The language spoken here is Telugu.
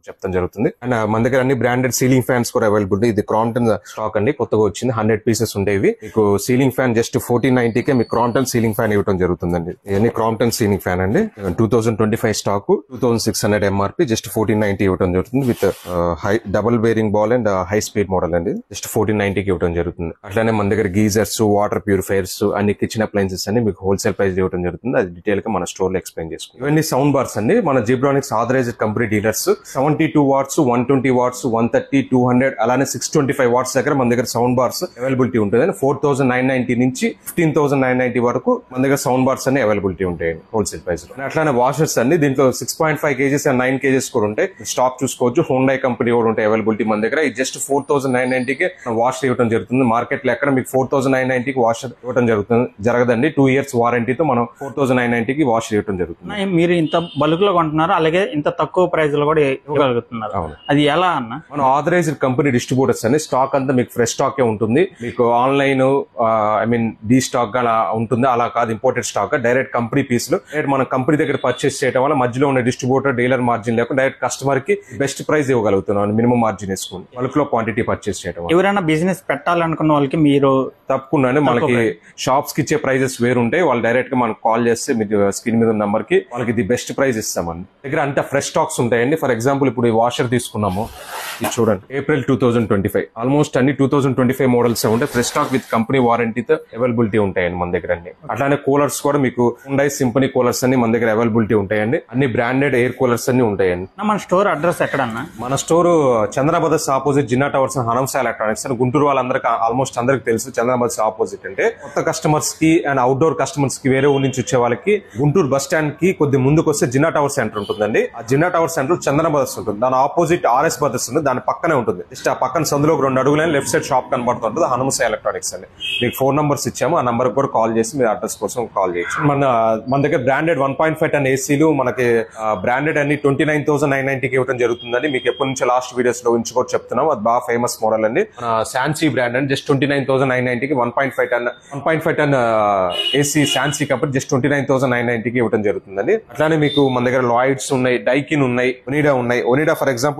చెప్తాం జరుగుతుంది. అండ్ మన దగ్గర అన్ని బ్రాండెడ్ సీలింగ్ ఫ్యాన్స్ కూడా అవైలబుల్. ఇది క్రాంప్టన్ స్టాక్ అండి, కొత్తగా వచ్చింది. 100 pieces ఉండేవి. మీకు సీలింగ్ ఫ్యాన్ జస్ట్ 1490 మీకు క్రాంప్టన్ సీలింగ్ ఫ్యాన్ ఇవ్వడం జరుగుతుందండి. ఇవన్నీ క్రాంప్టన్ సీలింగ్ ఫ్యాన్ అండి. 2025 స్టాక్ 2600 MRP జస్ట్ 1490 ఇవ్వడం జరుగుతుంది. With high double bearing ball and high speed model అండి. జస్ట్ 1490 ఇవ్వడం జరుగుతుంది. అట్లానే మన దగ్గర గీజర్స్, వాటర్ ప్యూరిఫైర్స్, అన్ని కిచెన్ అప్లయన్సెస్ అన్ని మీకు హోల్సేల్ ప్రైస్ ఇవ్వడం జరుగుతుంది. అది డీటెయిల్ గా మన స్టోర్ లో ఎక్స్ప్లెయిన్ చేసుకుంటాం. ఇవన్నీ సౌండ్ బార్స్ అండి. మన Zebronics authorized company dealers. 72 watts, 120 watts, 130, 200 అలానే 625 watts దగ్గర మన దగ్గర సౌండ్ బార్స్ అవైలబిలిటీ ఉంటుంది. 4990 నుంచి 15990 వరకు మన దగ్గర సౌండ్ బార్స్ అన్ని అవైలబిలిటీ ఉంటాయండి హోల్సేల్ ప్రైస్ లో. అట్లానే వాషర్స్ అండి. దీంట్లో 6.5 kgs అండ్ 9 kgs కూడా ఉంటాయి. స్టాక్ చూసుకోవచ్చు. హోండా కంపెనీ కూడా ఉంటాయి అవైలబిలిటీ మన దగ్గర. ఇది జస్ట్ 4990 కి వాష్ ఇవ్వడం జరుగుతుంది. మార్కెట్ లో ఎక్కడ మీకు 4990 కి వాష్ ఇవ్వడం జరగదండి. 2 years వారంటీతో మనం 4990 కి వాష్ ఇవ్వడం జరుగుతుంది. మీరు ఇంత బల్క్ లో కొంటున్నారు, అలాగే ఇంత తక్కువ ప్రైస్ లో కూడా ఇవ్వగలుగుతున్నారు. అది ఎలా అన్న? మన ఆథరైజ్డ్ కంపెనీ డిస్ట్రిబ్యూటర్స్ అని స్టాక్ అంతా మీకు ఫ్రెష్ స్టాక్ ఉంటుంది. మీకు ఆన్లైన్ డీ స్టాక్ గా అలా ఉంటుంది. అలా కాదు, ఇంపోర్టెడ్ స్టాక్ డైరెక్ట్ కంపెనీ పీసులు డైరెక్ట్ మన కంపెనీ దగ్గర పర్చేస్ చేయడం వల్ల మధ్యలో ఉన్న డిస్ట్రిబ్యూటర్ డీలర్ మార్జిన్ లేకుండా డైరెక్ట్ కస్టమర్ కి బెస్ట్ ప్రైస్ ఇవ్వగలుగుతున్నాం. మినిమం మార్జిన్ వేసుకుని బల్క్ లో క్వాంటిటీ పర్చేస్ చేయడం. ఎవరైనా బిజినెస్ పెట్టాలనుకున్న వాళ్ళకి మీరు తప్పకుండా మనకి షాప్స్ కి ఇచ్చే ప్రైజెస్ వేరుంటాయి. వాళ్ళు డైరెక్ట్ గా మనకు కాల్ చేస్తే మీకు స్క్రీన్ మీద ఉన్న నంబర్ కి వాళ్ళకి ఇది బెస్ట్ ప్రైస్ ఇస్తామండి. దగ్గర అంతా ఫ్రెష్ స్టాక్స్ ఉంటాయండి. ఫర్ ఎగ్జాంపుల్ ఇప్పుడు ఈ వాషర్ తీసుకున్నాము, ఇది చూడండి, April 2025 ఆల్మోస్ట్ అన్ని 2025 మోడల్స్ ఉంటాయి. ఫ్రెష్ స్టాక్ విత్ కంపెనీ వారంటీతో అవైలబిలిటీ ఉంటాయండి మన దగ్గర అన్ని. అట్లానే కూలర్స్ కూడా మీకు హుండై సింఫనీ కూలర్స్ అన్ని మన దగ్గర అవైలబిలిటీ ఉంటాయండి. అన్ని బ్రాండెడ్ ఎయిర్ కూలర్స్ అన్ని ఉంటాయండి. మన స్టోర్ అడ్రస్ ఎక్కడన్నా? మన store Chandra brothers opposite Jinnah towers హనంస ఎలక్ట్రానిక్స్ అని. గుంటూరు వాళ్ళందరికీ ఆల్మోస్ట్ అందరికి తెలుసు చంద్ర బ్రదర్స్ ఆపోజిట్ అంటే. కొత్త కస్టమర్స్ కి అండ్ అవుట్డోర్ కస్టమర్స్ కి వేరే ఊరి నుంచి వచ్చే వాళ్ళకి గుంటూరు బస్ స్టాండ్ కి కొద్ది ముందుకు వస్తే జిన్నా టవర్ సెంటర్ ఉంటుందండి. ఆ జిన్నా టవర్ సెంటర్ చంద్ర బ్రదర్స్ ఉంటుంది. దాని ఆపోజిట్ RS బ్రదర్స్ ఉంది, దాని పక్కనే ఉంటుంది. జస్ట్ ఆ పక్కన సందులో 2 అడుగులైన లెఫ్ట్ సైడ్ షాప్ కనబడుతుంటుంది, హనుమస ఎలక్ట్రానిక్స్ అని. మీకు 4 numbers ఇచ్చాము, ఆ నంబర్ కూడా కాల్ చేసి మీరు అడ్రస్ కోసం కాల్ చేయొచ్చు. మన దగ్గర బ్రాండెడ్ 1.5 ton ఏసీలు మనకి బ్రాండెడ్ అన్ని 29,990 కి ఇవ్వడం జరుగుతుందండి. మీకు ఎప్పటి నుంచి లాస్ట్ వీడియోస్ లో ఉంచుకోవచ్చు చెప్తున్నాం. అది బాగా ఫేమస్ మోడల్ అండి. శాన్సీ బ్రాండ్ అండి. జస్ట్ 29,990 కి 1.5 ton ఏసీ శాన్సీ కంపెనీ జస్ట్ 29,990 కి ఇవ్వడం జరుగుతుందండి. అట్లానే మీకు మన దగ్గర లాయిడ్స్ ఉన్నాయి, డైకిన్ ఉన్నాయి, ఒనిడా ఉన్నాయి. Onida for example